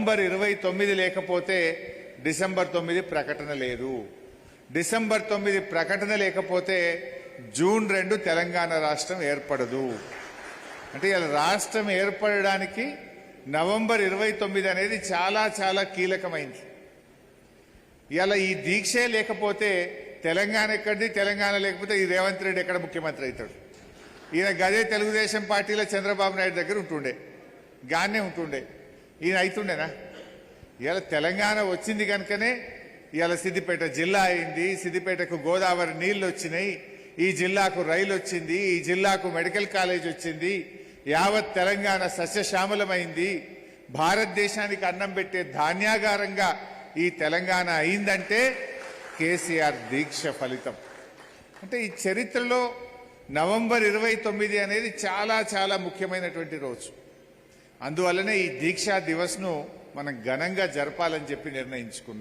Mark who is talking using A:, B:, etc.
A: November 29 లేకపోతే December 9 ప్రకటన లేదు. డిసెంబర్ 9 ప్రకటన లేకపోతే జూన్ 2 తెలంగాణ రాష్ట్రం ఏర్పడదు. అంటే ఇలా రాష్ట్రం ఏర్పడడానికి నవంబర్ 29 అనేది చాలా చాలా కీలకమైంది. ఇలా ఈ దీక్షే లేకపోతే తెలంగాణ ఎక్కడిది, తెలంగాణ లేకపోతే ఈ రేవంత్ రెడ్డి ఎక్కడ ముఖ్యమంత్రి అవుతాడు? ఈయన గదే తెలుగుదేశం పార్టీలో చంద్రబాబు నాయుడు దగ్గర ఉంటుండే, గానే ఉంటుండే, ఈయన అవుతుండేనా? ఇలా తెలంగాణ వచ్చింది కనుకనే ఇలా సిద్దిపేట జిల్లా అయింది, సిద్దిపేటకు గోదావరి నీళ్లు వచ్చినాయి, ఈ జిల్లాకు రైలు వచ్చింది, ఈ జిల్లాకు మెడికల్ కాలేజ్ వచ్చింది, యావత్ తెలంగాణ సస్యశ్యామలమైంది, భారతదేశానికి అన్నం పెట్టే ధాన్యాగారంగా ఈ తెలంగాణ అయిందంటే కేసీఆర్ దీక్ష ఫలితం. అంటే ఈ చరిత్రలో నవంబర్ 29 అనేది చాలా చాలా ముఖ్యమైనటువంటి రోజు. అందువల్లనే ఈ దీక్షా దివస్ను మనం ఘనంగా జరపాలని చెప్పి నిర్ణయించుకున్నాం.